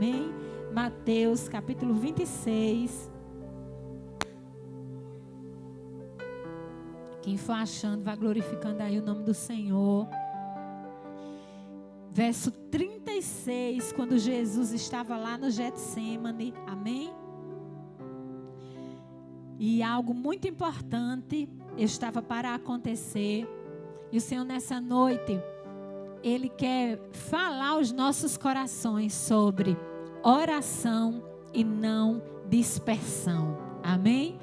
Amém? Mateus capítulo 26. Quem for achando, vai glorificando aí o nome do Senhor. Verso 36, quando Jesus estava lá no Getsêmani. Amém? E algo muito importante estava para acontecer. E o Senhor nessa noite, Ele quer falar aos nossos corações sobre oração e não dispersão. Amém?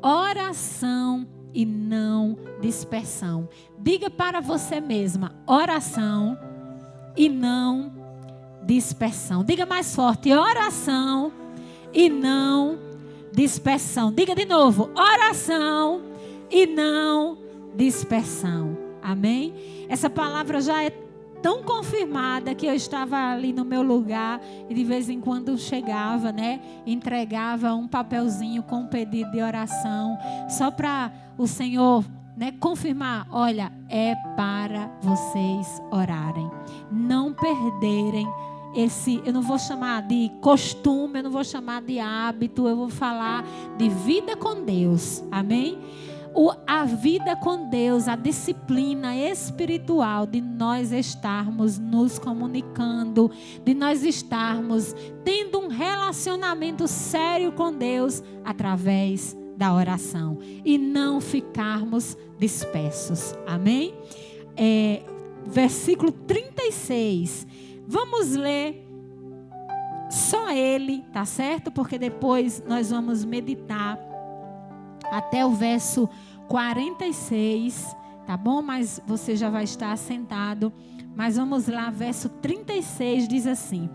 Oração e não dispersão. Diga para você mesma, oração e não dispersão. Diga mais forte, oração e não dispersão. Diga de novo, oração e não dispersão. Amém? Essa palavra já é tão confirmada que eu estava ali no meu lugar e de vez em quando chegava, entregava um papelzinho com um pedido de oração, só para o Senhor, confirmar, olha, é para vocês orarem, não perderem esse, eu não vou chamar de costume, eu não vou chamar de hábito, eu vou falar de vida com Deus, amém? A vida com Deus, a disciplina espiritual de nós estarmos nos comunicando, de nós estarmos tendo um relacionamento sério com Deus através da oração e não ficarmos dispersos, amém? Versículo 36, vamos ler só ele, tá certo? Porque depois nós vamos meditar até o verso 46, tá bom? Mas você já vai estar assentado. Mas vamos lá, verso 36 diz assim: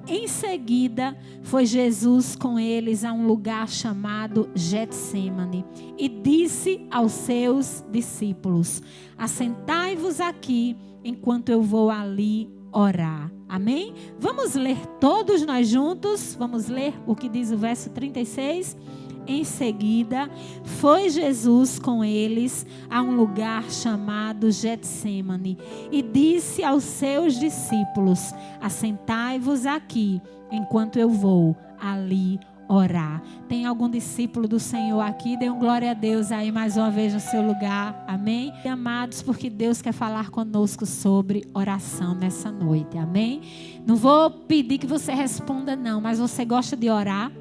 em seguida foi Jesus com eles a um lugar chamado Getsêmani e disse aos seus discípulos: assentai-vos aqui enquanto eu vou ali orar. Amém? Vamos ler todos nós juntos? Vamos ler o que diz o verso 36? Em seguida, foi Jesus com eles a um lugar chamado Getsêmani e disse aos seus discípulos: assentai-vos aqui, enquanto eu vou ali orar. Tem algum discípulo do Senhor aqui? Dê um glória a Deus aí mais uma vez no seu lugar. Amém? E amados, porque Deus quer falar conosco sobre oração nessa noite. Amém? Não vou pedir que você responda não, mas você gosta de orar?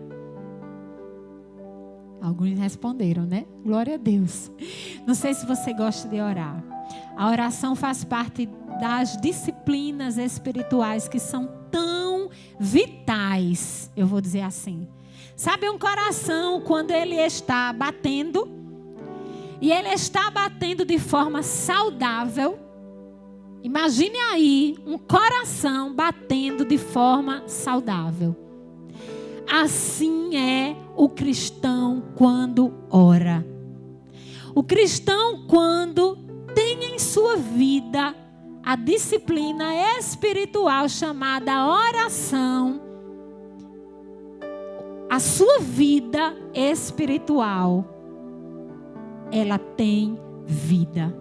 Alguns responderam, né? Glória a Deus. Não sei se você gosta de orar. A oração faz parte das disciplinas espirituais que são tão vitais, eu vou dizer assim. Sabe um coração quando ele está batendo, e ele está batendo de forma saudável? Imagine aí um coração batendo de forma saudável. Assim é o cristão quando ora. O cristão quando tem em sua vida a disciplina espiritual chamada oração, a sua vida espiritual, ela tem vida.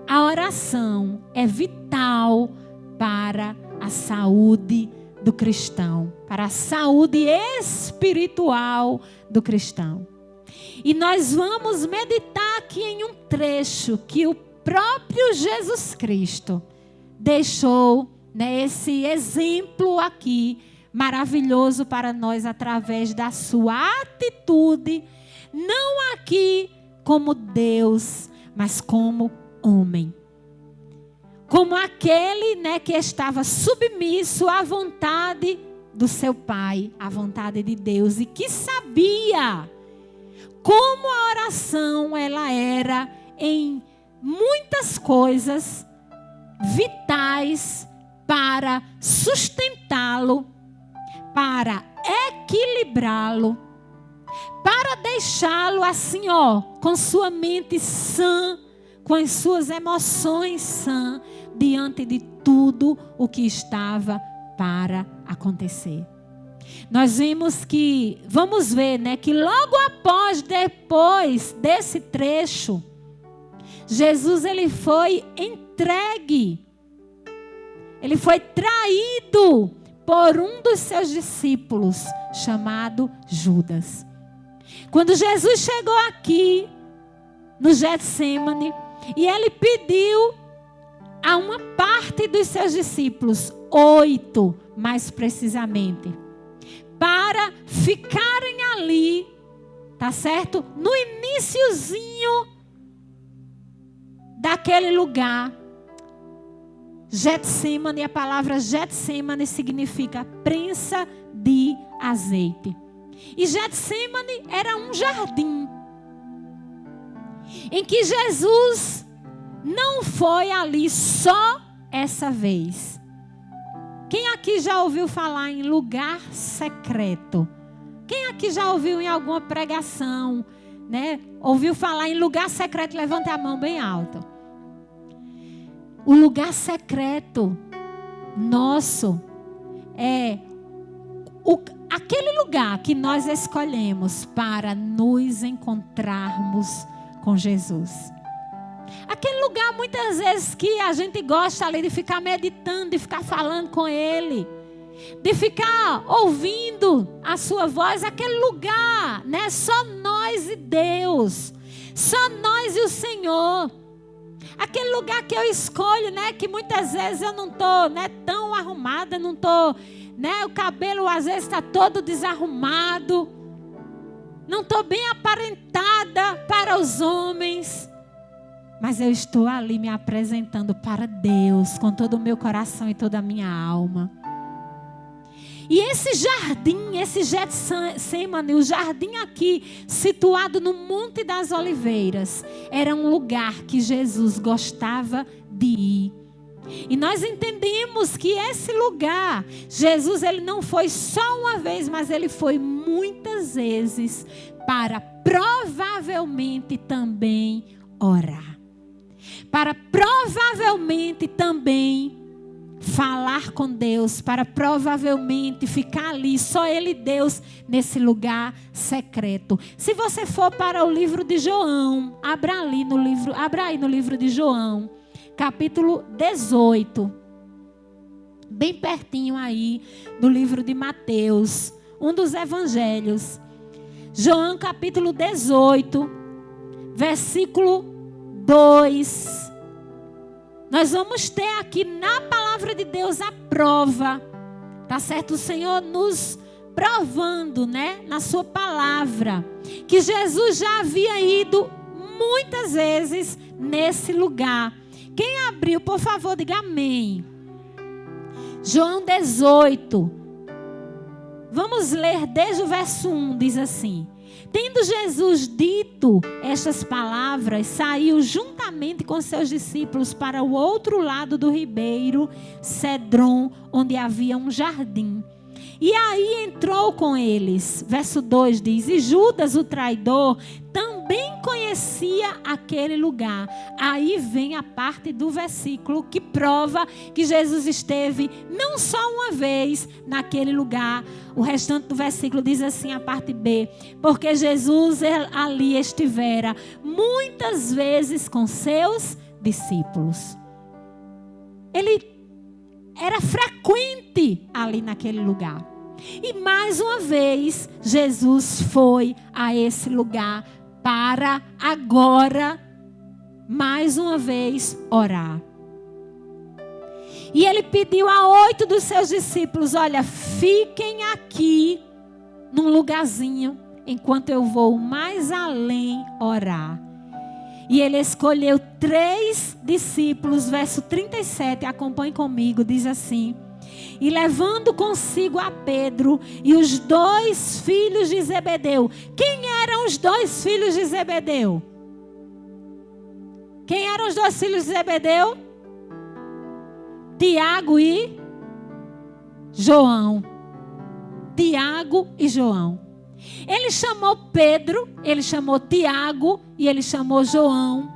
A oração é vital para a saúde do cristão, para a saúde espiritual do cristão. E nós vamos meditar aqui em um trecho que o próprio Jesus Cristo deixou, esse exemplo aqui maravilhoso para nós através da sua atitude, não aqui como Deus, mas como homem. Como aquele, que estava submisso à vontade do seu Pai, à vontade de Deus, e que sabia como a oração ela era em muitas coisas vitais para sustentá-lo, para equilibrá-lo, para deixá-lo assim, com sua mente sã, com as suas emoções sã, diante de tudo o que estava para acontecer. Nós vamos ver, que logo depois desse trecho, Jesus ele foi entregue, ele foi traído por um dos seus discípulos, chamado Judas. Quando Jesus chegou aqui, no Getsêmani, e ele pediu a uma parte dos seus discípulos, 8 mais precisamente, para ficarem ali, tá certo? No iniciozinho daquele lugar. Getsêmani, a palavra Getsêmani significa prensa de azeite. E Getsêmani era um jardim em que Jesus não foi ali só essa vez. Quem aqui já ouviu falar em lugar secreto? Quem aqui já ouviu em alguma pregação, né? Ouviu falar em lugar secreto? Levante a mão bem alta. O lugar secreto nosso é aquele lugar que nós escolhemos para nos encontrarmos com Jesus. Aquele lugar muitas vezes que a gente gosta ali de ficar meditando, de ficar falando com Ele, de ficar ouvindo a sua voz. Aquele lugar, né? Só nós e Deus, só nós e o Senhor. Aquele lugar que eu escolho, né? Que muitas vezes eu não estou, né, tão arrumada, não estou, né? O cabelo às vezes está todo desarrumado, não estou bem aparentada para os homens, mas eu estou ali me apresentando para Deus com todo o meu coração e toda a minha alma. E esse jardim, esse Getsêmani, o jardim aqui, situado no Monte das Oliveiras, era um lugar que Jesus gostava de ir. E nós entendemos que esse lugar, Jesus, ele não foi só uma vez, mas ele foi muitas vezes para provavelmente também orar. Para provavelmente também falar com Deus, para provavelmente ficar ali, só Ele e Deus, nesse lugar secreto. Se você for para o livro de João, abra aí no livro de João, capítulo 18, bem pertinho aí do livro de Mateus, um dos evangelhos. João capítulo 18, versículo 2. Nós vamos ter aqui na palavra de Deus a prova, tá certo? O Senhor nos provando, né, na sua palavra, que Jesus já havia ido muitas vezes nesse lugar. Quem abriu, por favor, diga amém. João 18. Vamos ler desde o verso 1, diz assim: tendo Jesus dito estas palavras, saiu juntamente com seus discípulos para o outro lado do ribeiro Cedron, onde havia um jardim. E aí entrou com eles. Verso 2 diz: e Judas, o traidor, também conhecia aquele lugar. Aí vem a parte do versículo que prova que Jesus esteve não só uma vez naquele lugar. O restante do versículo diz assim, a parte B: porque Jesus ali estivera muitas vezes com seus discípulos. Ele era frequente ali naquele lugar. E mais uma vez, Jesus foi a esse lugar para agora, mais uma vez, orar. E ele pediu a 8 dos seus discípulos: olha, fiquem aqui num lugarzinho, enquanto eu vou mais além orar. E ele escolheu 3 discípulos, verso 37, acompanhe comigo, diz assim: e levando consigo a Pedro e os 2 filhos de Zebedeu. Quem eram os 2 filhos de Zebedeu? Quem eram os 2 filhos de Zebedeu? Tiago e João. Tiago e João. Ele chamou Pedro, ele chamou Tiago e ele chamou João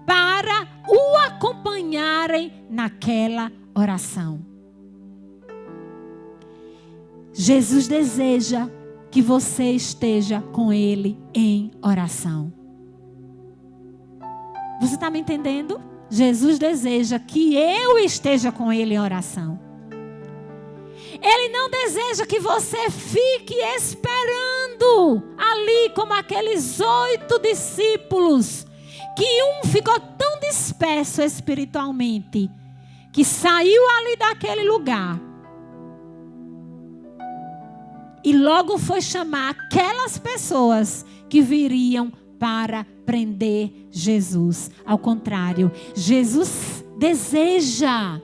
para o acompanharem naquela oração. Jesus deseja que você esteja com Ele em oração. Você está me entendendo? Jesus deseja que eu esteja com Ele em oração. Ele não deseja que você fique esperando ali como aqueles 8 discípulos, que um ficou tão disperso espiritualmente, que saiu ali daquele lugar e logo foi chamar aquelas pessoas que viriam para prender Jesus. Ao contrário, Jesus deseja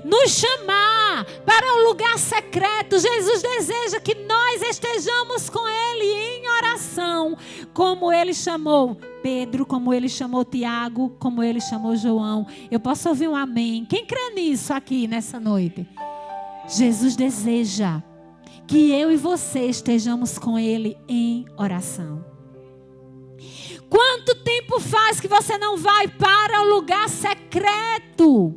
nos chamar para um lugar secreto. Jesus deseja que nós estejamos com Ele em oração, como Ele chamou Pedro, como Ele chamou Tiago, como Ele chamou João. Eu posso ouvir um amém? Quem crê nisso aqui nessa noite? Jesus deseja que eu e você estejamos com Ele em oração. Quanto tempo faz que você não vai para o lugar secreto?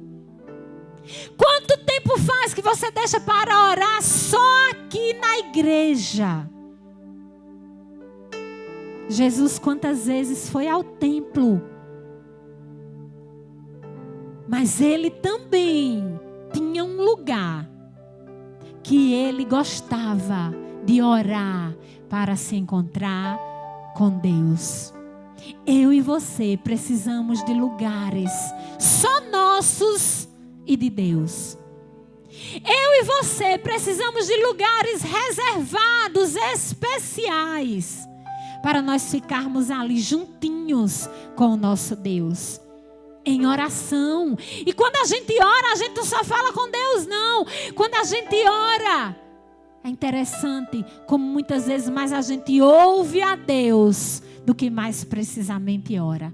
Quanto tempo faz que você deixa para orar só aqui na igreja? Jesus quantas vezes foi ao templo? Mas Ele também tinha um lugar que Ele gostava de orar para se encontrar com Deus. Eu e você precisamos de lugares só nossos e de Deus. Eu e você precisamos de lugares reservados, especiais, para nós ficarmos ali juntinhos com o nosso Deus, em oração. E quando a gente ora, a gente não só fala com Deus, não. Quando a gente ora, é interessante como muitas vezes mais a gente ouve a Deus do que mais precisamente ora.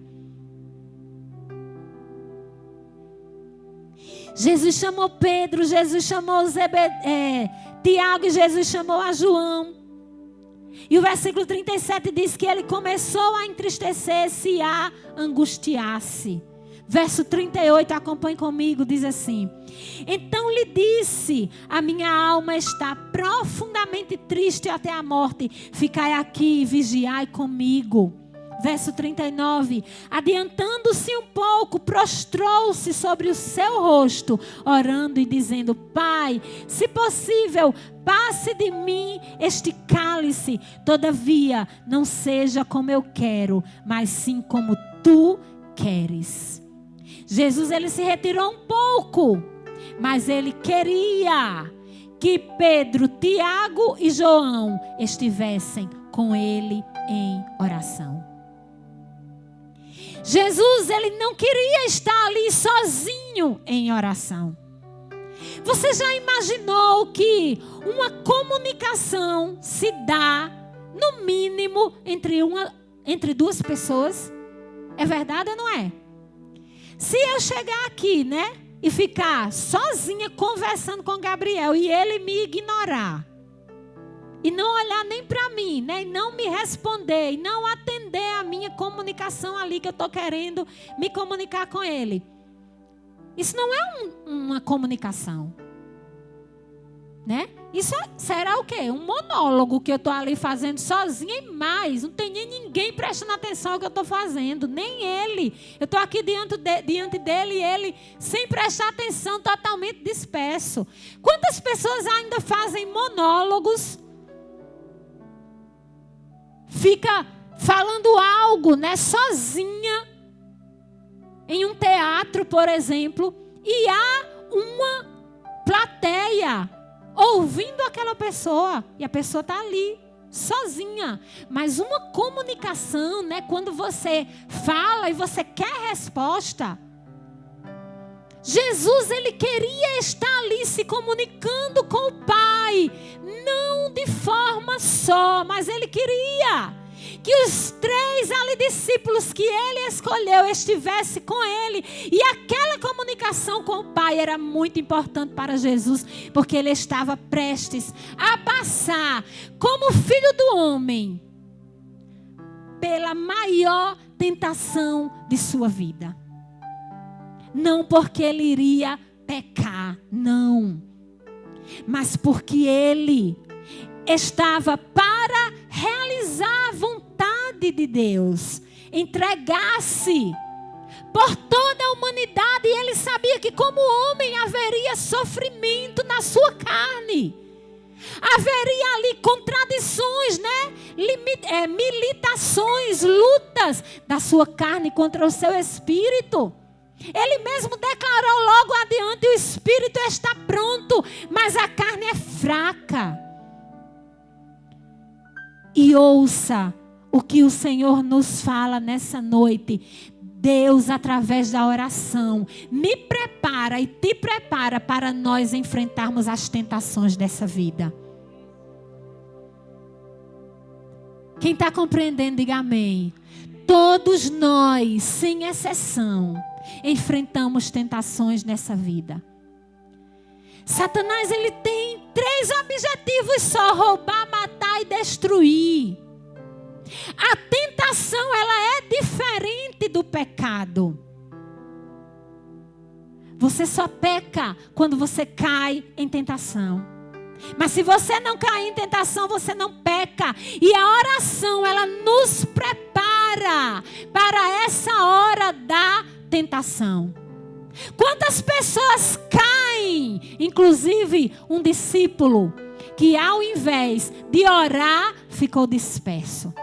Jesus chamou Pedro, Jesus chamou Tiago e Jesus chamou a João. E o versículo 37 diz que ele começou a entristecer-se e a angustiar-se. Verso 38, acompanhe comigo, diz assim: então lhe disse, a minha alma está profundamente triste até a morte, ficai aqui e vigiai comigo. Verso 39, adiantando-se um pouco, prostrou-se sobre o seu rosto, orando e dizendo: Pai, se possível, passe de mim este cálice, todavia não seja como eu quero, mas sim como tu queres. Jesus, ele se retirou um pouco, mas ele queria que Pedro, Tiago e João estivessem com ele em oração. Jesus, ele não queria estar ali sozinho em oração. Você já imaginou que uma comunicação se dá, no mínimo, entre duas pessoas? É verdade ou não é? Se eu chegar aqui, né, e ficar sozinha conversando com Gabriel e ele me ignorar, e não olhar nem para mim, né, e não me responder, e não atender a minha comunicação ali que eu estou querendo me comunicar com ele, isso não é uma comunicação, né? Isso será o quê? Um monólogo que eu estou ali fazendo sozinha e mais. Não tem nem ninguém prestando atenção ao que eu estou fazendo. Nem ele. Eu estou aqui diante dele e ele sem prestar atenção, totalmente disperso. Quantas pessoas ainda fazem monólogos? Fica falando algo, né, sozinha. Em um teatro, por exemplo. E há uma plateia ouvindo aquela pessoa, e a pessoa está ali, sozinha. Mas uma comunicação, né, quando você fala e você quer resposta. Jesus, ele queria estar ali se comunicando com o Pai, não de forma só, mas ele queria que os 3 ali discípulos que ele escolheu estivessem com ele. E aquela comunicação com o Pai era muito importante para Jesus, porque ele estava prestes a passar como filho do homem pela maior tentação de sua vida. Não porque ele iria pecar, não, mas porque ele estava para realizar a vontade de Deus, entregar-se por toda a humanidade. E ele sabia que como homem haveria sofrimento na sua carne. Haveria ali contradições, né? Militações, lutas da sua carne contra o seu espírito. Ele mesmo declarou logo adiante: o espírito está pronto, mas a carne é fraca. E ouça o que o Senhor nos fala nessa noite. Deus, através da oração, me prepara e te prepara para nós enfrentarmos as tentações dessa vida. Quem está compreendendo, diga amém. Todos nós, sem exceção, enfrentamos tentações nessa vida. Satanás, ele tem 3 objetivos só: roubar, matar e destruir. A tentação, ela é diferente do pecado. Você só peca quando você cai em tentação. Mas se você não cair em tentação, você não peca. E a oração, ela nos prepara para essa hora da tentação. Quantas pessoas caem? Inclusive um discípulo que ao invés de orar, ficou disperso.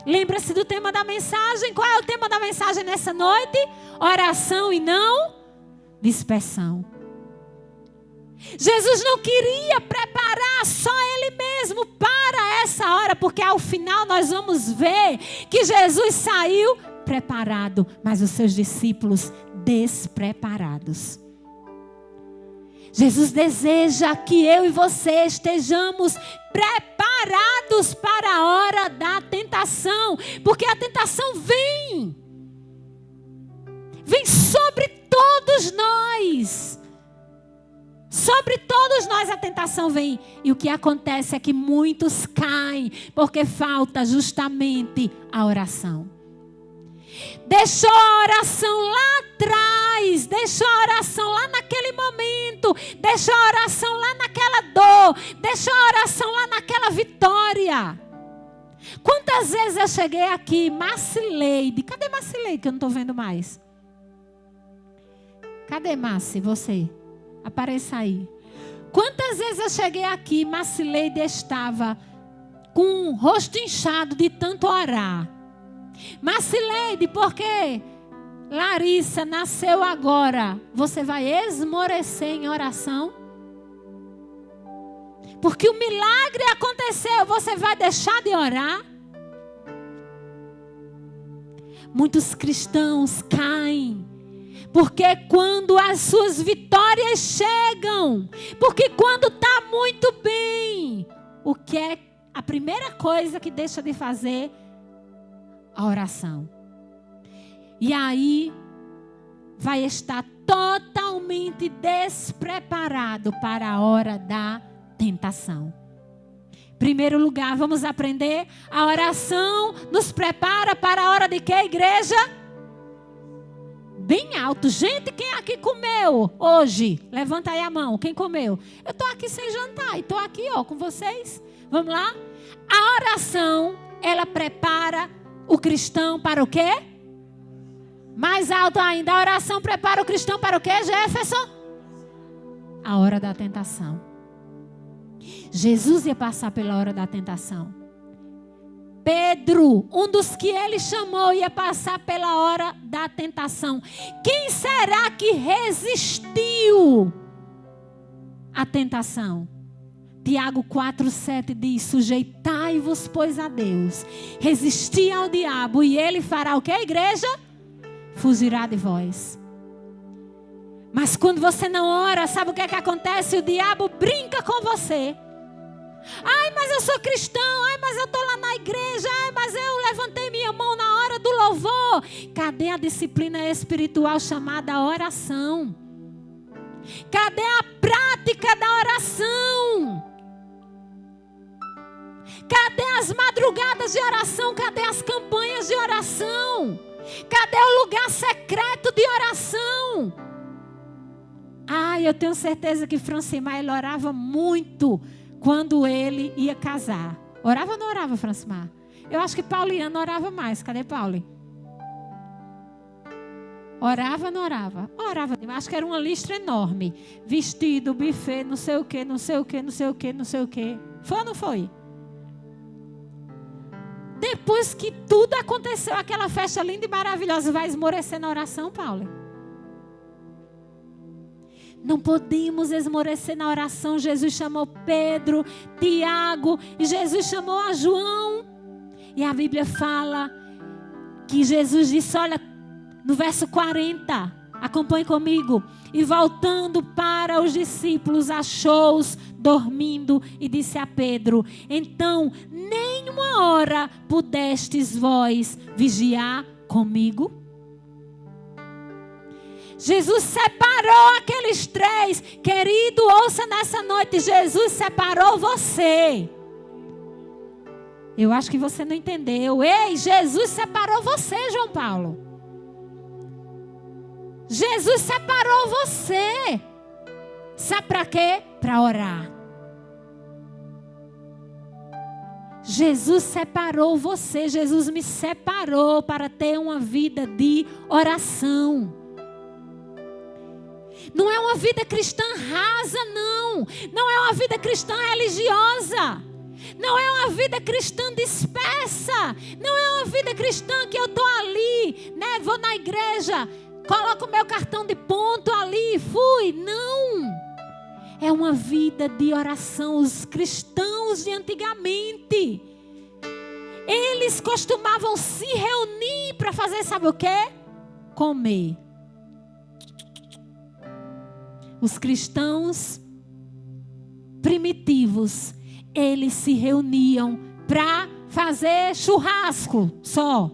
Lembra-se do tema da mensagem? Qual é o tema da mensagem nessa noite? Oração e não dispersão. Jesus não queria preparar só Ele mesmo para essa hora, porque ao final nós vamos ver que Jesus saiu preparado, mas os seus discípulos despreparados. Jesus deseja que eu e você estejamos preparados para a hora da tentação, porque a tentação vem sobre todos nós. Sobre todos nós a tentação vem. E o que acontece é que muitos caem porque falta justamente a oração. Deixou a oração lá atrás, deixou a oração lá naquele momento, deixou a oração lá naquela dor, deixou a oração lá naquela vitória. Quantas vezes eu cheguei aqui, Marcileide, cadê Marcileide que eu não estou vendo mais? Cadê Marci, você? Apareça aí. Quantas vezes eu cheguei aqui, Marcileide estava com o rosto inchado de tanto orar. Marcileide, porque Larissa nasceu agora, você vai esmorecer em oração? Porque o milagre aconteceu, você vai deixar de orar? Muitos cristãos caem, porque quando as suas vitórias chegam, porque quando está muito bem, o que é a primeira coisa que deixa de fazer? A oração. E aí vai estar totalmente despreparado para a hora da tentação. Primeiro lugar, vamos aprender, a oração nos prepara para a hora de quê, igreja? Bem alto. Gente, quem aqui comeu hoje? Levanta aí a mão. Quem comeu? Eu estou aqui sem jantar e estou aqui com vocês. Vamos lá? A oração, ela prepara o cristão para o quê? Mais alto ainda. A oração prepara o cristão para o quê, Jefferson? A hora da tentação. Jesus ia passar pela hora da tentação. Pedro, um dos que ele chamou, ia passar pela hora da tentação. Quem será que resistiu à tentação? Tiago 4,7 diz: sujeitai-vos, pois, a Deus. Resisti ao diabo e ele fará o que, igreja? Fugirá de vós. Mas quando você não ora, sabe o que é que acontece? O diabo brinca com você. Ai, mas eu sou cristão. Ai, mas eu estou lá na igreja. Ai, mas eu levantei minha mão na hora do louvor. Cadê a disciplina espiritual chamada oração? Cadê a prática da oração? Cadê as madrugadas de oração? Cadê as campanhas de oração? Cadê o lugar secreto de oração? Ai, eu tenho certeza que Francimar, ele orava muito quando ele ia casar. Orava ou não orava, Francimar? Eu acho que Pauliano orava mais. Cadê Pauli? Orava ou não orava? Orava. Acho que era uma lista enorme. Vestido, buffet, não sei o quê, não sei o quê, não sei o quê, não sei o quê. Foi ou não foi? Depois que tudo aconteceu, aquela festa linda e maravilhosa, vai esmorecer na oração, Paulo? Não podemos esmorecer na oração. Jesus chamou Pedro, Tiago, e Jesus chamou a João. E a Bíblia fala que Jesus disse, olha, no verso 40, acompanhe comigo. E voltando para os discípulos, achou-os dormindo e disse a Pedro, então, nem uma hora pudestes vós vigiar comigo? Jesus separou aqueles três. Querido, ouça nessa noite, Jesus separou você. Eu acho que você não entendeu. Ei, Jesus separou você, João Paulo. Jesus separou você. Sabe para quê? Para orar. Jesus separou você. Jesus me separou para ter uma vida de oração. Não é uma vida cristã rasa, não. Não é uma vida cristã religiosa. Não é uma vida cristã dispersa. Não é uma vida cristã que eu estou ali, né? Vou na igreja, coloco o meu cartão de ponto ali e fui. Não. É uma vida de oração. Os cristãos de antigamente, eles costumavam se reunir para fazer, sabe o quê? Comer. Os cristãos primitivos, eles se reuniam para fazer churrasco só.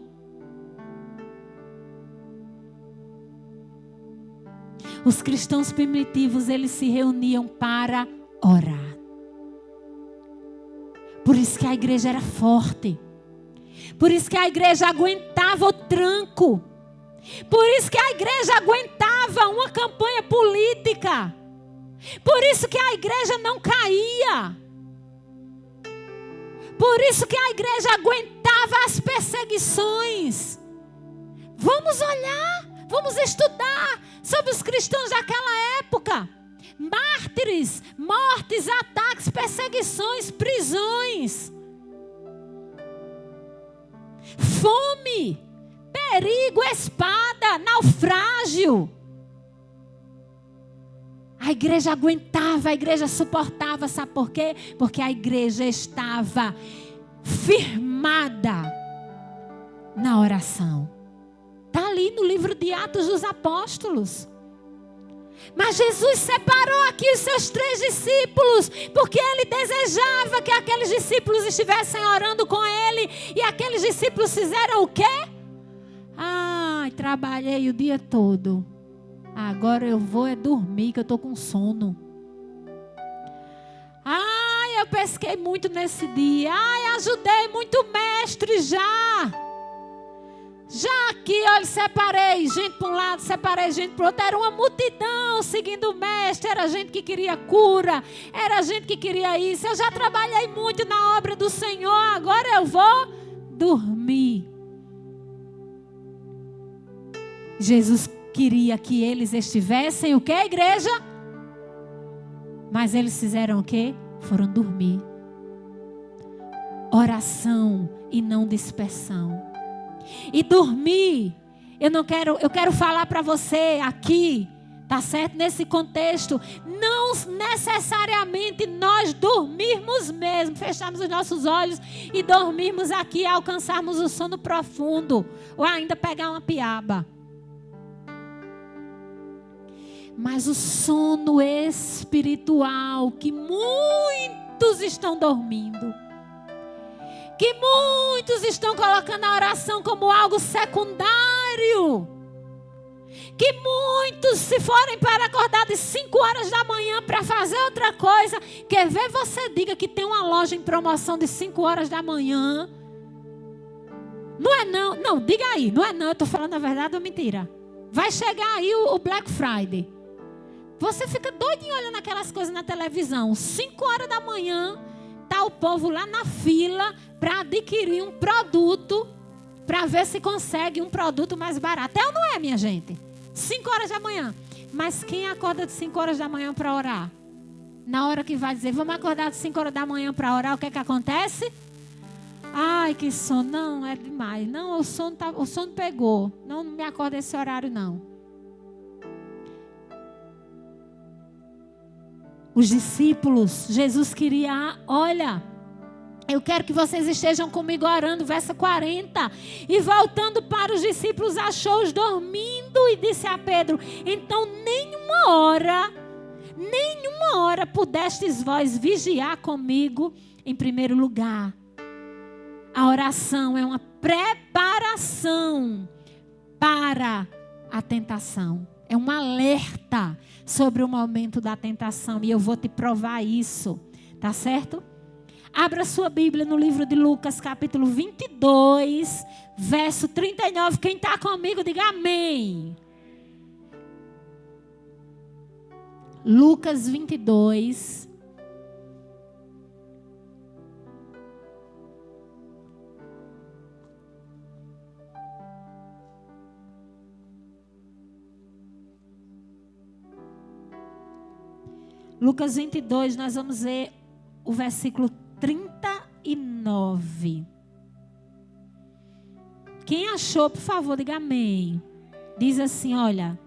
Os cristãos primitivos, eles se reuniam para orar. Por isso que a igreja era forte. Por isso que a igreja aguentava o tranco. Por isso que a igreja aguentava uma campanha política. Por isso que a igreja não caía. Por isso que a igreja aguentava as perseguições. Vamos olhar, vamos estudar sobre os cristãos daquela época. Mártires, mortes, ataques, perseguições, prisões. Fome. Perigo, espada, naufrágio. A igreja aguentava, a igreja suportava. Sabe por quê? Porque a igreja estava firmada na oração. Está ali no livro de Atos dos Apóstolos. Mas Jesus separou aqui os seus 3 discípulos, porque ele desejava que aqueles discípulos estivessem orando com ele. E aqueles discípulos fizeram o quê? Ai, trabalhei o dia todo. Agora eu vou dormir, que eu estou com sono. Ai, eu pesquei muito nesse dia. Ai, ajudei muito o mestre já. Já aqui, olha, separei gente para um lado, separei gente para o outro. Era uma multidão seguindo o mestre. Era gente que queria cura. Era gente que queria isso. Eu já trabalhei muito na obra do Senhor. Agora eu vou dormir. Jesus queria que eles estivessem o quê, igreja? Mas eles fizeram o quê? Foram dormir. Oração e não dispersão. E dormir, eu quero falar para você aqui, tá certo? Nesse contexto, não necessariamente nós dormirmos mesmo, fecharmos os nossos olhos e dormirmos aqui, alcançarmos o sono profundo, ou ainda pegar uma piaba. Mas o sono espiritual que muitos estão dormindo, que muitos estão colocando a oração como algo secundário, que muitos, se forem para acordar de 5 horas da manhã para fazer outra coisa, quer ver você diga que tem uma loja em promoção de 5 horas da manhã. Não é não, não, diga aí, não é não, eu estou falando a verdade ou mentira? Vai chegar aí o Black Friday. Você fica doidinho olhando aquelas coisas na televisão. 5 horas da manhã, está o povo lá na fila para adquirir um produto, para ver se consegue um produto mais barato. É ou não é, minha gente? 5 horas da manhã. Mas quem acorda de 5 horas da manhã para orar? Na hora que vai dizer, vamos acordar de 5 horas da manhã para orar, o que é que acontece? Ai, que sono. Não, é demais. Não, o sono pegou. Não me acorda esse horário, não. Os discípulos, Jesus queria, olha, eu quero que vocês estejam comigo orando, verso 40. E voltando para os discípulos, achou-os dormindo e disse a Pedro, então nenhuma hora pudestes vós vigiar comigo em primeiro lugar. A oração é uma preparação para a tentação. É um alerta sobre o momento da tentação. E eu vou te provar isso. Tá certo? Abra sua Bíblia no livro de Lucas, capítulo 22, verso 39. Quem está comigo, diga amém. Lucas 22. Lucas 22, nós vamos ver o versículo 39. Quem achou, por favor, diga amém. Diz assim, olha,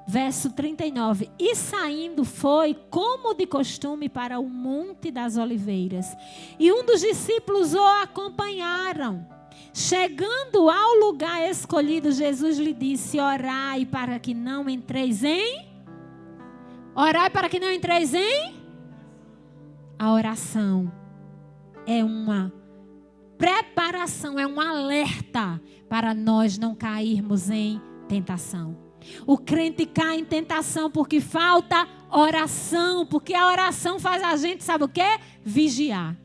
verso 39. E saindo foi, como de costume, para o Monte das Oliveiras. E um dos discípulos o acompanharam. Chegando ao lugar escolhido, Jesus lhe disse, orai para que não entreis em... Orai para que não entreis em... A oração é uma preparação, é um alerta para nós não cairmos em tentação. O crente cai em tentação porque falta oração, porque a oração faz a gente, sabe o quê? Vigiar.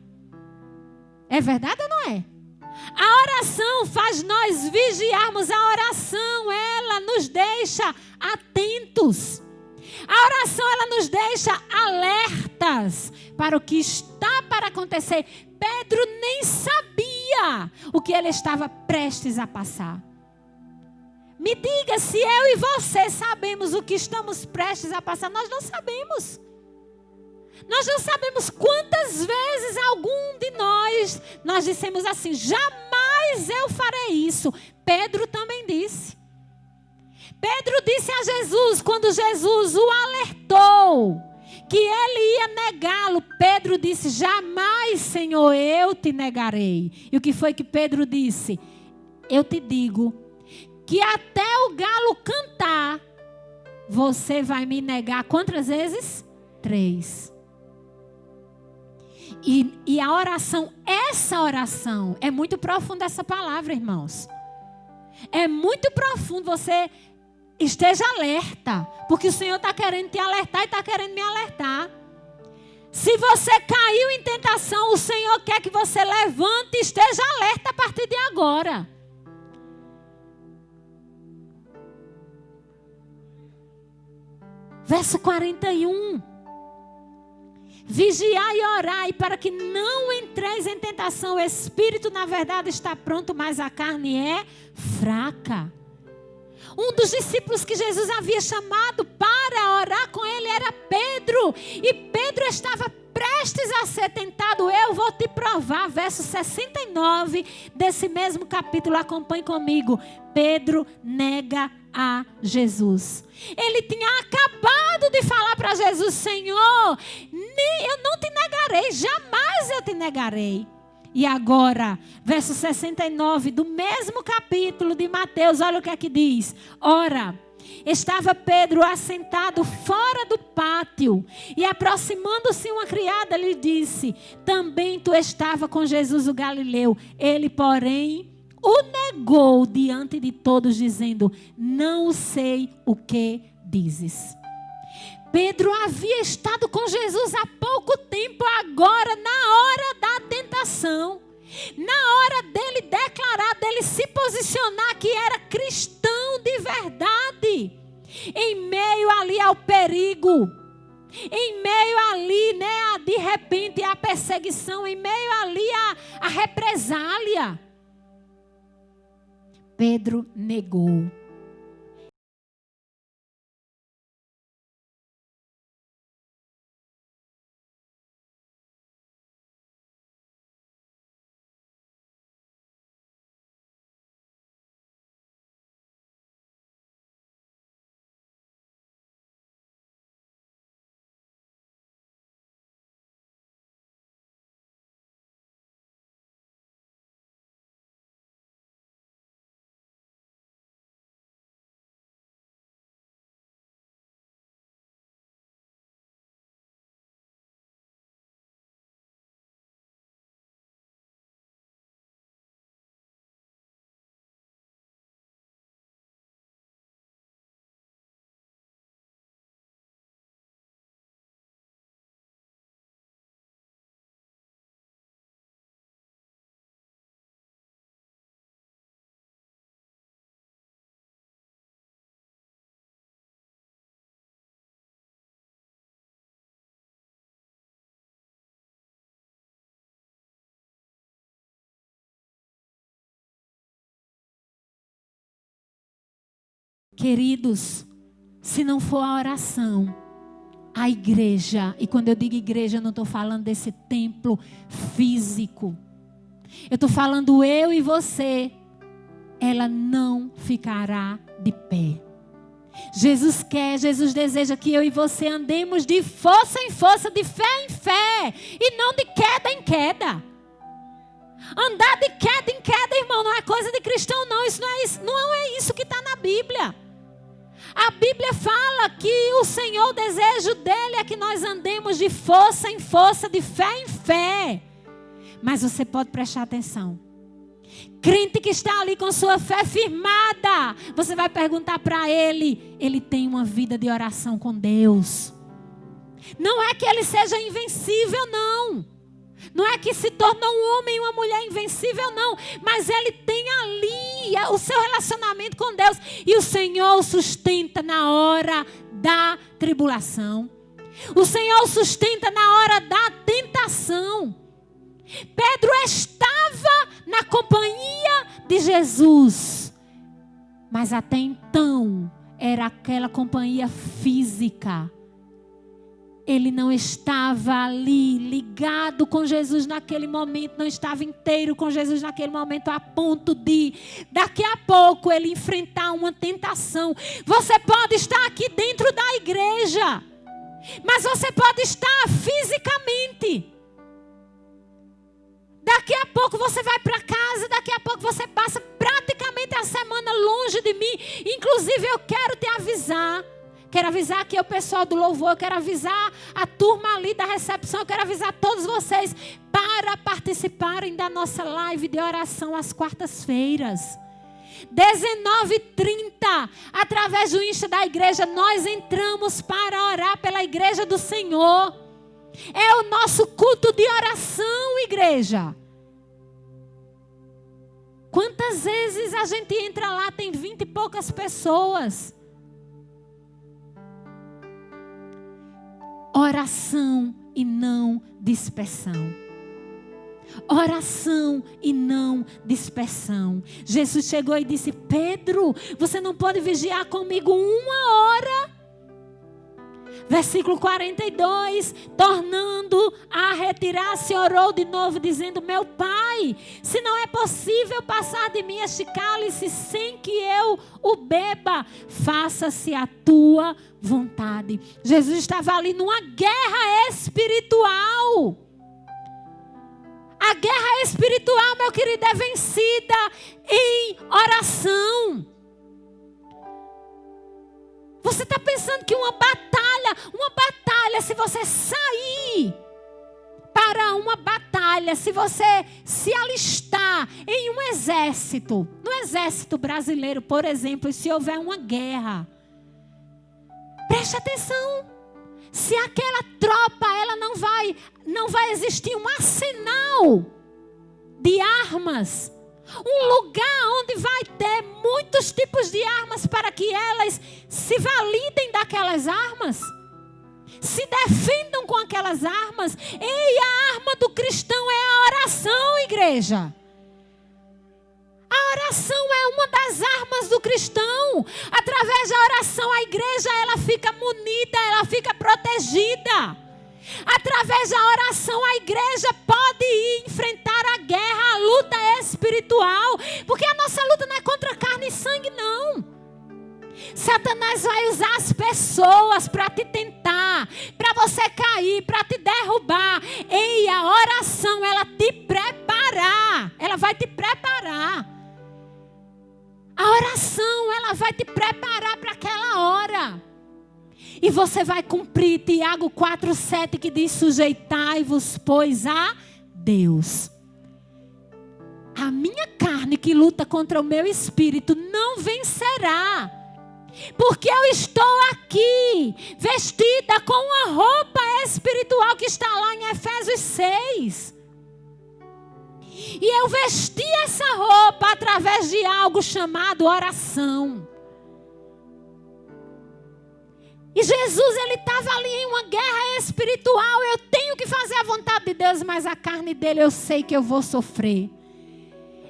É verdade ou não é? A oração faz nós vigiarmos, a oração, ela nos deixa atentos. A oração, ela nos deixa alertas para o que está para acontecer. Pedro nem sabia o que ele estava prestes a passar. Me diga se eu e você sabemos o que estamos prestes a passar. Nós não sabemos. Nós não sabemos quantas vezes algum de nós dissemos assim, jamais eu farei isso. Pedro também disse. Pedro disse a Jesus, quando Jesus o alertou, que ele ia negá-lo, Pedro disse, jamais, Senhor, eu te negarei. E o que foi que Pedro disse? Eu te digo, que até o galo cantar, você vai me negar quantas vezes? 3. E a oração, essa oração, é muito profunda essa palavra, irmãos. É muito profundo, você esteja alerta, porque o Senhor está querendo te alertar e está querendo me alertar. Se você caiu em tentação, o Senhor quer que você levante e esteja alerta a partir de agora. Verso 41. Vigiai e orai para que não entreis em tentação. O espírito, na verdade, está pronto, mas a carne é fraca. Um dos discípulos que Jesus havia chamado para orar com ele era Pedro. E Pedro estava prestes a ser tentado. Eu vou te provar. Verso 69 desse mesmo capítulo. Acompanhe comigo. Pedro nega a Jesus. Ele tinha acabado de falar para Jesus, Senhor, eu não te negarei. Jamais eu te negarei. E agora, verso 69 do mesmo capítulo de Mateus, olha o que é que diz. Ora, estava Pedro assentado fora do pátio e aproximando-se uma criada lhe disse, também tu estava com Jesus o Galileu. Ele, porém, o negou diante de todos dizendo, não sei o que dizes. Pedro havia estado com Jesus há pouco tempo, agora na hora da tentação, na hora dele declarar, dele se posicionar que era cristão de verdade, em meio ali ao perigo, em meio ali, né, de repente a perseguição, em meio ali a represália, Pedro negou. Queridos, se não for a oração, a igreja, e quando eu digo igreja, eu não estou falando desse templo físico. Eu estou falando eu e você. Ela não ficará de pé. Jesus deseja que eu e você andemos de força em força, de fé em fé, e não de queda em queda. Andar de queda em queda, irmão, não é coisa de cristão, não. Isso não é isso que está na Bíblia. A Bíblia fala que o Senhor, o desejo dele é que nós andemos de força em força, de fé em fé. Mas você pode prestar atenção. Crente que está ali com sua fé firmada, você vai perguntar para ele, ele tem uma vida de oração com Deus. Não é que ele seja invencível, não. Não é que se tornou um homem e uma mulher invencível, não. Mas ele tem ali o seu relacionamento com Deus. E o Senhor o sustenta na hora da tribulação. O Senhor o sustenta na hora da tentação. Pedro estava na companhia de Jesus. Mas até então era aquela companhia física. Ele não estava ali ligado com Jesus naquele momento, não estava inteiro com Jesus naquele momento, a ponto de, daqui a pouco, ele enfrentar uma tentação. Você pode estar aqui dentro da igreja, mas você pode estar fisicamente. Daqui a pouco você vai para casa, daqui a pouco você passa praticamente a semana longe de mim. Inclusive eu quero te avisar. Quero avisar aqui o pessoal do louvor, eu quero avisar a turma ali da recepção, eu quero avisar todos vocês para participarem da nossa live de oração às quartas-feiras. 19h30, através do Insta da igreja, nós entramos para orar pela igreja do Senhor. É o nosso culto de oração, igreja. Quantas vezes a gente entra lá, tem 20 e poucas pessoas. Oração e não dispersão. Oração e não dispersão. Jesus chegou e disse: Pedro, você não pode vigiar comigo 1 hora? Versículo 42, tornando a retirar-se, orou de novo, dizendo: meu Pai, se não é possível passar de mim este cálice sem que eu o beba, faça-se a tua vontade. Jesus estava ali numa guerra espiritual. A guerra espiritual, meu querido, é vencida em oração. Você está pensando que uma batalha, se você sair para uma batalha, se você se alistar em um exército, no exército brasileiro, por exemplo, se houver uma guerra, preste atenção, se aquela tropa, ela não vai existir um arsenal de armas, um lugar onde vai ter muitos tipos de armas para que elas se validem daquelas armas, se defendam com aquelas armas. E a arma do cristão é a oração, igreja. A oração é uma das armas do cristão. Através da oração a igreja ela fica munida, ela fica protegida. Através da oração a igreja pode ir enfrentar a guerra, a luta espiritual, porque a nossa luta não é contra carne e sangue, não. Satanás vai usar as pessoas para te tentar, para você cair, para te derrubar. E a oração, ela te preparar, ela vai te preparar. A oração, ela vai te preparar para aquela hora. E você vai cumprir Tiago 4,7 que diz: sujeitai-vos, pois, a Deus. A minha carne que luta contra o meu espírito não vencerá. Porque eu estou aqui, vestida com uma roupa espiritual que está lá em Efésios 6. E eu vesti essa roupa através de algo chamado oração. E Jesus, ele estava ali em uma guerra espiritual. Eu tenho que fazer a vontade de Deus, mas a carne dele eu sei que eu vou sofrer.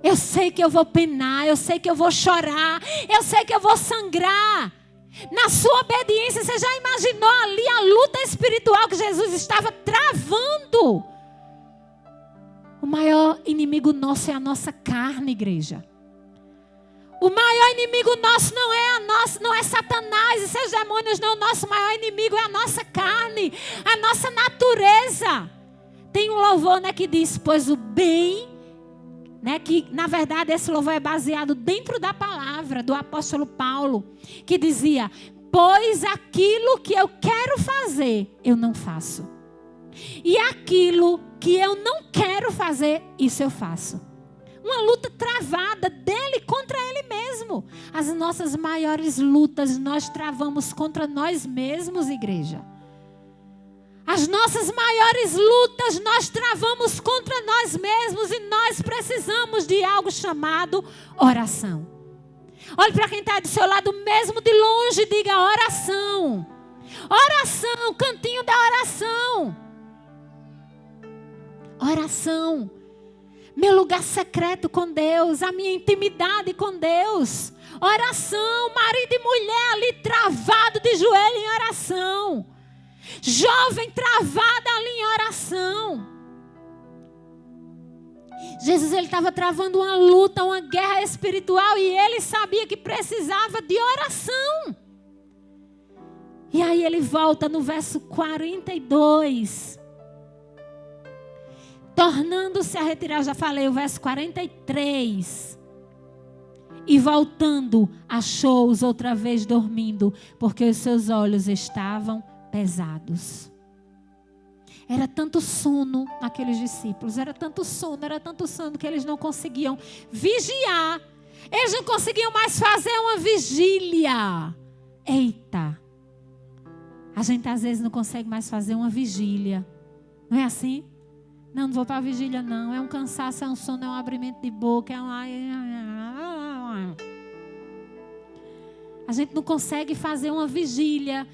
Eu sei que eu vou penar, eu sei que eu vou chorar, eu sei que eu vou sangrar. Na sua obediência, você já imaginou ali a luta espiritual que Jesus estava travando? O maior inimigo nosso é a nossa carne, igreja. O maior inimigo nosso não é Satanás e seus demônios, não. O nosso maior inimigo é a nossa carne, a nossa natureza. Tem um louvor, né, que diz, pois o bem, né, que na verdade esse louvor é baseado dentro da palavra do apóstolo Paulo, que dizia, pois aquilo que eu quero fazer, eu não faço. E aquilo que eu não quero fazer, isso eu faço. Uma luta travada dele contra ele mesmo. As nossas maiores lutas nós travamos contra nós mesmos, igreja. As nossas maiores lutas nós travamos contra nós mesmos e nós precisamos de algo chamado oração. Olhe para quem está do seu lado, mesmo de longe, diga oração. Oração, cantinho da oração. Oração. Meu lugar secreto com Deus, a minha intimidade com Deus. Oração, marido e mulher ali travado de joelho em oração. Jovem travada ali em oração. Jesus, ele estava travando uma luta, uma guerra espiritual e ele sabia que precisava de oração. E aí ele volta no verso 42. Tornando-se a retirar, já falei, o verso 43. E voltando, achou-os outra vez dormindo, porque os seus olhos estavam pesados. Era tanto sono naqueles discípulos, era tanto sono que eles não conseguiam vigiar. Eles não conseguiam mais fazer uma vigília. Eita! A gente às vezes não consegue mais fazer uma vigília. Não é assim? Não vou para a vigília não. É um cansaço, é um sono, é um abrimento de boca. A gente não consegue fazer uma vigília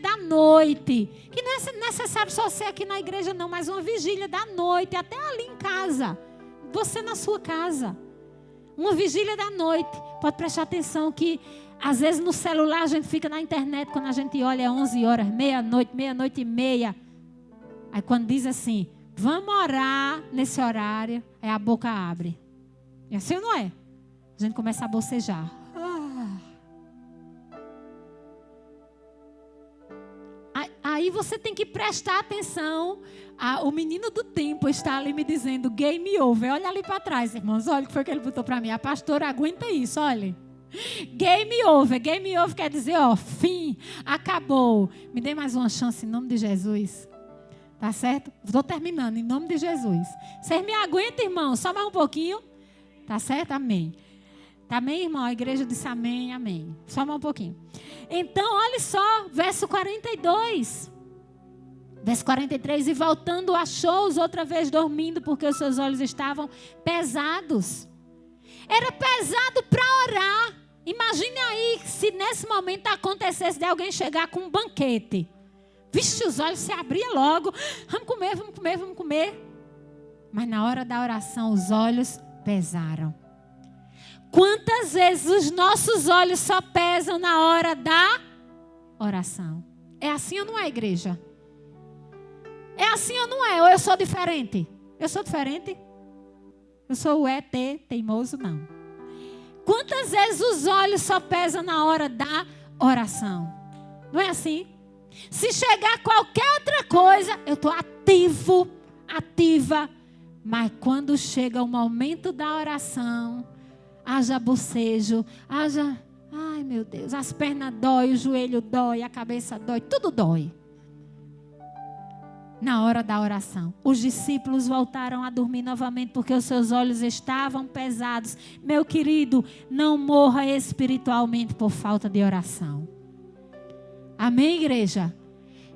da noite. Que não é necessário só ser aqui na igreja não, mas uma vigília da noite, até ali em casa. Você na sua casa. Uma vigília da noite. Pode prestar atenção que às vezes no celular a gente fica na internet, quando a gente olha é 11 horas, meia-noite e meia. Aí quando diz assim, vamos orar nesse horário, aí a boca abre. É assim ou não é? A gente começa a bocejar. Aí você tem que prestar atenção. O menino do tempo está ali me dizendo game over. Olha ali para trás, irmãos. Olha o que foi que ele botou para mim. A pastora aguenta isso, olha. Game over. Game over quer dizer, ó, fim, acabou. Me dê mais uma chance em nome de Jesus. Tá certo? Estou terminando em nome de Jesus. Vocês me aguentam, irmão? Só mais um pouquinho. Tá certo? Amém. Tá amém, irmão? A igreja disse amém, amém. Só mais um pouquinho. Então, olha só, verso 42. Verso 43. E voltando, achou-os outra vez dormindo, porque os seus olhos estavam pesados. Era pesado para orar. Imagine aí se nesse momento acontecesse de alguém chegar com um banquete. Vixe, os olhos se abriam logo. Vamos comer, vamos comer, vamos comer. Mas na hora da oração, os olhos pesaram. Quantas vezes os nossos olhos só pesam na hora da oração? É assim ou não é, igreja? É assim ou não é? Ou eu sou diferente? Eu sou diferente? Eu sou o ET teimoso? Não. Quantas vezes os olhos só pesam na hora da oração? Não é assim? Se chegar qualquer outra coisa, eu estou ativa. Mas quando chega o momento da oração, haja bocejo, ai meu Deus, as pernas dói, o joelho dói, a cabeça dói, tudo dói. Na hora da oração, os discípulos voltaram a dormir novamente porque os seus olhos estavam pesados. Meu querido, não morra espiritualmente por falta de oração. Amém, igreja?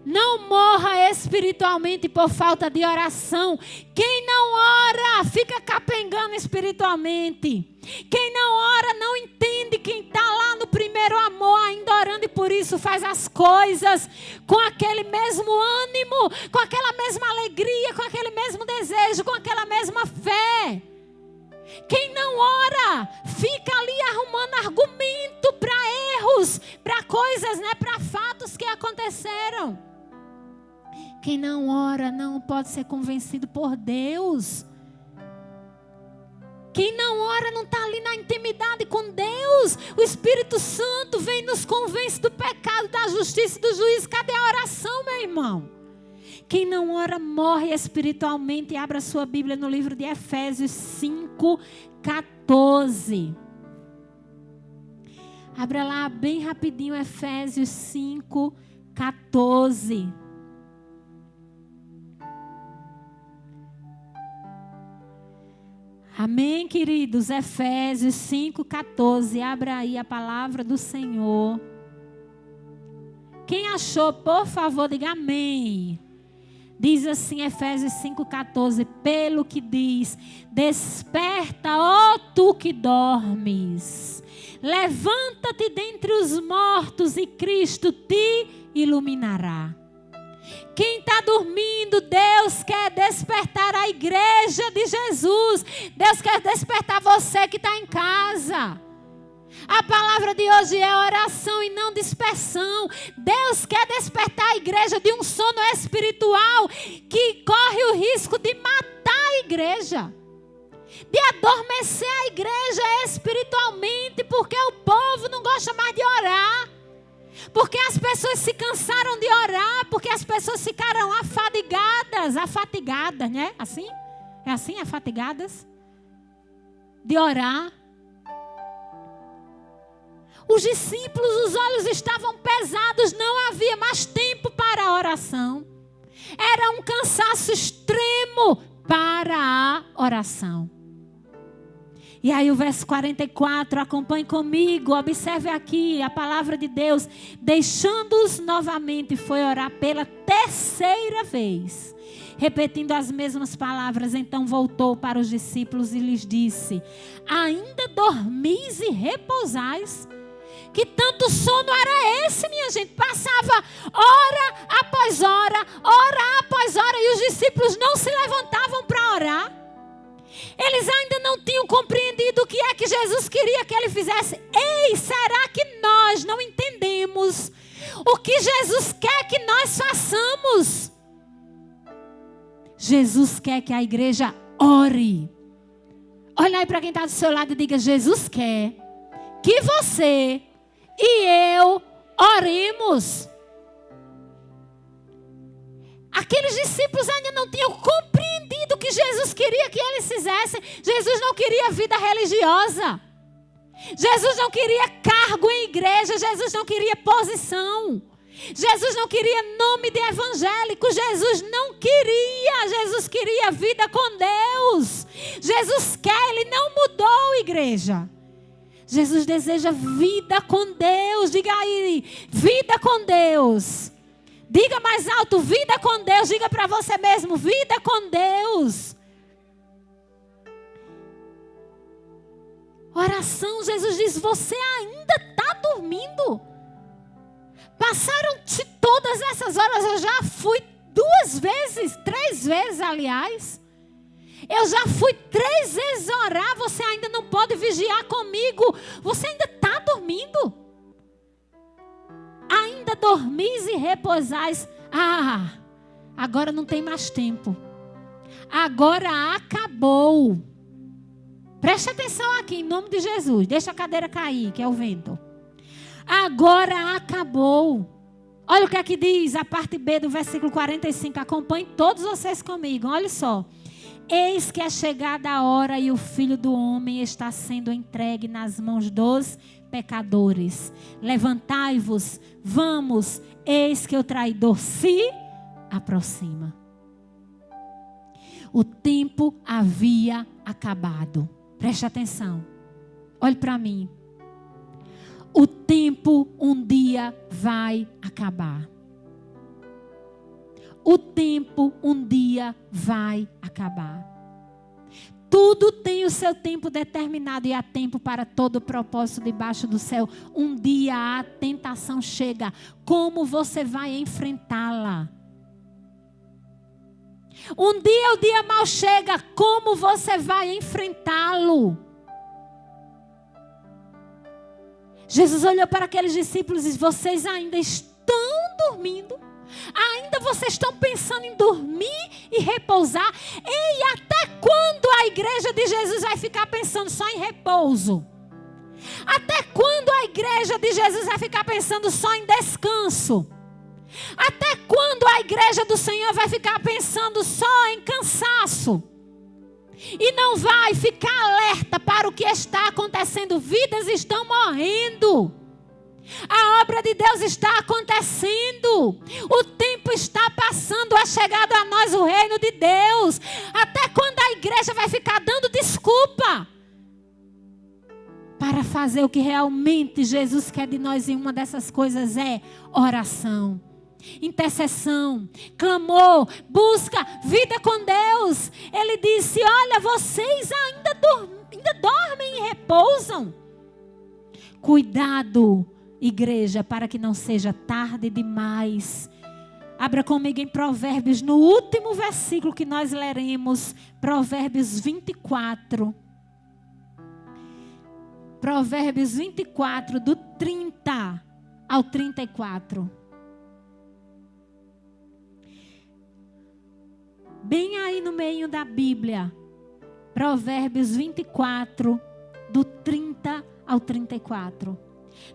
Não morra espiritualmente por falta de oração. Quem não ora, fica capengando espiritualmente. Quem não ora, não entende quem está lá no primeiro amor, ainda orando, e por isso faz as coisas com aquele mesmo ânimo, com aquela mesma alegria, com aquele mesmo desejo, com aquela mesma fé. Quem não ora, fica ali arrumando argumento para erros, para coisas, para fatos que aconteceram. Quem não ora não pode ser convencido por Deus. Quem não ora não está ali na intimidade com Deus. O Espírito Santo vem e nos convence do pecado, da justiça e do juízo. Cadê a oração, meu irmão? Quem não ora morre espiritualmente. Abra sua Bíblia no livro de Efésios 5:14. Abra lá bem rapidinho, Efésios 5:14. Amém, queridos? Efésios 5:14. Abra aí a palavra do Senhor. Quem achou, por favor, diga amém. Diz assim, Efésios 5:14. Pelo que diz: desperta, ó tu que dormes. Levanta-te dentre os mortos e Cristo te iluminará. Quem está dormindo, Deus quer despertar a igreja de Jesus. Deus quer despertar você que está em casa. A palavra de hoje é oração e não dispersão. Deus quer despertar a igreja de um sono espiritual que corre o risco de matar a igreja, de adormecer a igreja espiritualmente, porque o povo não gosta mais de orar. Porque as pessoas se cansaram de orar, porque as pessoas ficaram afatigadas, né? Assim? É assim, afatigadas? De orar. Os discípulos, os olhos estavam pesados, não havia mais tempo para a oração. Era um cansaço extremo para a oração. E aí o verso 44, acompanhe comigo, observe aqui a palavra de Deus. Deixando-os novamente, foi orar pela terceira vez, repetindo as mesmas palavras. Então voltou para os discípulos e lhes disse: ainda dormis e repousais? Que tanto sono era esse, minha gente? Passava hora após hora e os discípulos não se levantavam para orar. Eles ainda não tinham compreendido o que é que Jesus queria que ele fizesse. Ei, será que nós não entendemos o que Jesus quer que nós façamos? Jesus quer que a igreja ore. Olha aí para quem está do seu lado e diga: Jesus quer que você e eu oremos. Aqueles discípulos ainda não tinham compreendido o que Jesus queria que eles fizessem. Jesus não queria vida religiosa. Jesus não queria cargo em igreja. Jesus não queria posição. Jesus não queria nome de evangélico. Jesus não queria. Jesus queria vida com Deus. Jesus quer, Ele não mudou, igreja. Jesus deseja vida com Deus. Diga aí, vida com Deus. Diga mais alto, vida com Deus. Diga para você mesmo, vida com Deus. Oração, Jesus diz: você ainda está dormindo? Passaram-te todas essas horas. Eu já fui 3 vezes, aliás. Eu já fui 3 vezes orar. Você ainda não pode vigiar comigo. Você ainda está dormindo? Ainda dormis e repousais. Agora não tem mais tempo. Agora acabou. Preste atenção aqui, em nome de Jesus. Deixa a cadeira cair, que é o vento. Agora acabou. Olha o que é que diz a parte B do versículo 45. Acompanhem todos vocês comigo. Olha só. Eis que é chegada a hora e o Filho do Homem está sendo entregue nas mãos dos pecadores. Levantai-vos, vamos, eis que o traidor se aproxima. O tempo havia acabado. Preste atenção. Olhe para mim. O tempo um dia vai acabar. O tempo um dia vai acabar. Tudo tem o seu tempo determinado e há tempo para todo propósito debaixo do céu. Um dia a tentação chega. Como você vai enfrentá-la? Um dia o dia mal chega, como você vai enfrentá-lo? Jesus olhou para aqueles discípulos e disse: vocês ainda estão dormindo? Ainda vocês estão pensando em dormir e repousar? Ei, até quando a igreja de Jesus vai ficar pensando só em repouso? Até quando a igreja de Jesus vai ficar pensando só em descanso? Até quando a igreja do Senhor vai ficar pensando só em cansaço? E não vai ficar alerta para o que está acontecendo. Vidas estão morrendo. A obra de Deus está acontecendo. O tempo está passando. É chegado a nós o reino de Deus. Até quando a igreja vai ficar dando desculpa para fazer o que realmente Jesus quer de nós? E uma dessas coisas é oração, intercessão, clamor, busca, vida com Deus. Ele disse: olha, vocês ainda dormem e repousam. Cuidado, igreja, para que não seja tarde demais. Abra comigo em Provérbios, no último versículo que nós leremos, Provérbios 24. Provérbios 24, do 30 ao 34. Bem aí no meio da Bíblia. Provérbios 24, do 30 ao 34.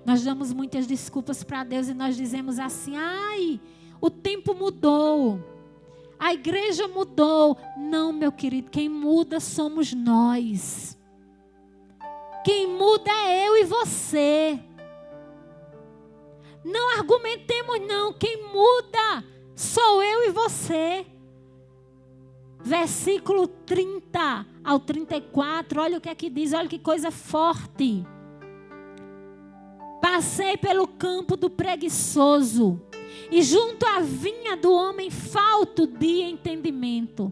Nós damos muitas desculpas para Deus e nós dizemos assim: ai, o tempo mudou, a igreja mudou. Não, meu querido, quem muda somos nós. Quem muda é eu e você. Não argumentemos não, quem muda sou eu e você. Versículo 30 ao 34, olha o que é que diz, olha que coisa forte. Passei pelo campo do preguiçoso e junto à vinha do homem falto de entendimento.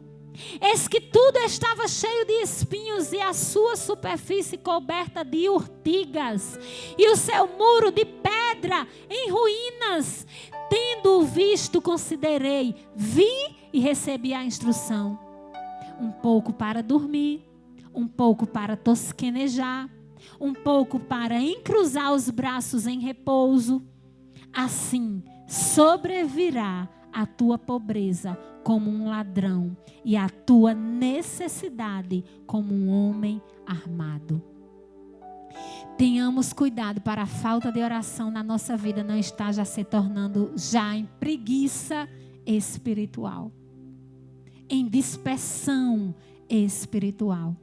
Eis que tudo estava cheio de espinhos e a sua superfície coberta de urtigas e o seu muro de pedra em ruínas. Tendo-o visto, considerei, vi e recebi a instrução. Um pouco para dormir, um pouco para tosquenejar, um pouco para encruzar os braços em repouso. Assim sobrevirá a tua pobreza como um ladrão e a tua necessidade como um homem armado. Tenhamos cuidado para a falta de oração na nossa vida não estar já se tornando já em preguiça espiritual, em dispersão espiritual.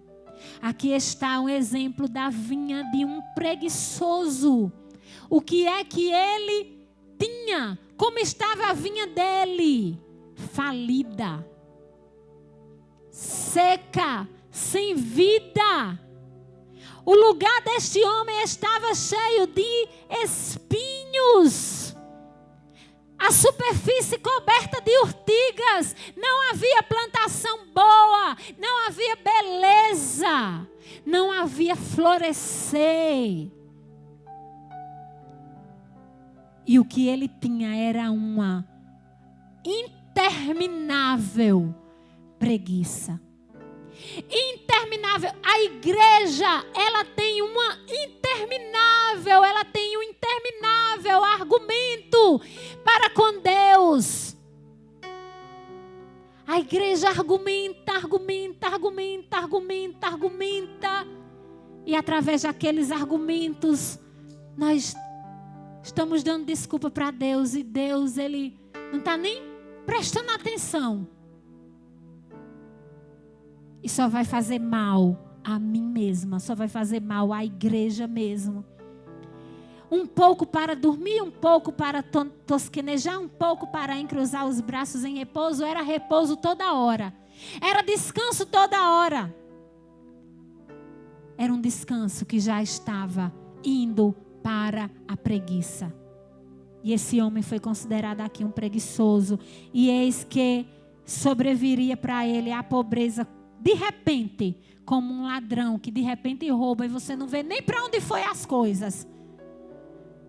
Aqui está um exemplo da vinha de um preguiçoso. O que é que ele tinha? Como estava a vinha dele? Falida, seca, sem vida. O lugar deste homem estava cheio de espinhos. A superfície coberta de urtigas. Não havia plantação boa. Não havia beleza. Não havia florescer. E o que ele tinha era uma interminável preguiça. Interminável. A igreja, ela tem um interminável argumento para com Deus. A igreja argumenta. E através daqueles argumentos, nós estamos dando desculpa para Deus. E Deus, Ele não está nem prestando atenção. E só vai fazer mal a mim mesma. Só vai fazer mal à igreja mesmo. Um pouco para dormir, um pouco para tosquenejar, um pouco para encruzar os braços em repouso. Era repouso toda hora. Era descanso toda hora. Era um descanso que já estava indo para a preguiça. E esse homem foi considerado aqui um preguiçoso. E eis que sobreviria para ele a pobreza de repente, como um ladrão que de repente rouba e você não vê nem para onde foi as coisas.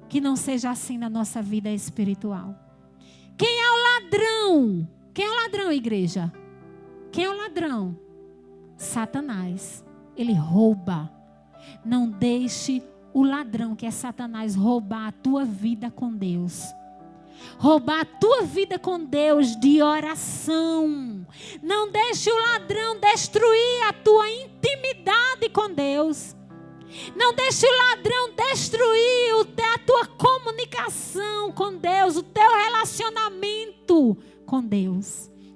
Que não seja assim na nossa vida espiritual. Quem é o ladrão? Quem é o ladrão, igreja? Quem é o ladrão? Satanás. Ele rouba. Não deixe o ladrão, que é Satanás, roubar a tua vida com Deus. Roubar a tua vida com Deus de oração. Não deixe o ladrão destruir a tua intimidade com Deus. Não deixe o ladrão destruir a tua comunicação com Deus, o teu relacionamento com Deus.